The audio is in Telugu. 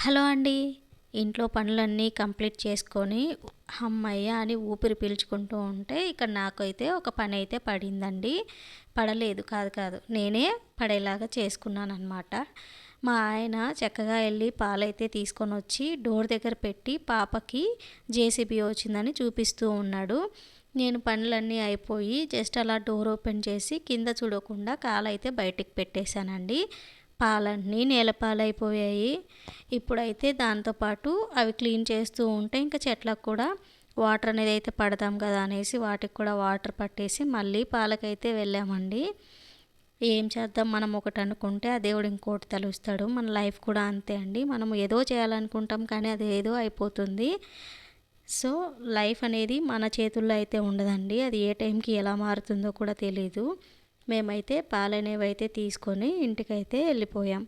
హలో అండి. ఇంట్లో పనులన్నీ కంప్లీట్ చేసుకొని హమ్మయ్య అని ఊపిరి పీల్చుకుంటూ ఉంటే ఇక్కడ నాకైతే ఒక పని అయితే పడిందండి. పడలేదు కాదు. నేనే పడేలాగా చేసుకున్నాననమాట. మా ఆయన చక్కగా వెళ్ళి పాలైతే తీసుకొనొచ్చి డోర్ దగ్గర పెట్టి పాపకి జేసీబీ వచ్చిందని చూపిస్తూ ఉన్నాడు. నేను పనులన్నీ అయిపోయి జస్ట్ అలా డోర్ ఓపెన్ చేసి కింద చూడకుండా కాలైతే బయటికి పెట్టేశానండి. పాలన్నీ నేలపాలైపోయాయి. ఇప్పుడైతే దాంతోపాటు అవి క్లీన్ చేస్తూ ఉంటే ఇంకా చెట్లకు కూడా వాటర్ అనేది అయితే పడదాం కదా అనేసి వాటికి కూడా వాటర్ పట్టేసి మళ్ళీ పాలకైతే వెళ్ళామండి. ఏం చేద్దాం, మనం ఒకటి అనుకుంటే ఆ దేవుడు ఇంకోటి తలుస్తాడు. మన లైఫ్ కూడా అంతే అండి. మనం ఏదో చేయాలనుకుంటాం కానీ అది ఏదో అయిపోతుంది. సో లైఫ్ అనేది మన చేతుల్లో అయితే ఉండదండి. అది ఏ టైంకి ఎలా మారుతుందో కూడా తెలీదు. మేమైతే పాలనేవి అయితే తీసుకొని ఇంటికైతే వెళ్ళిపోయాం.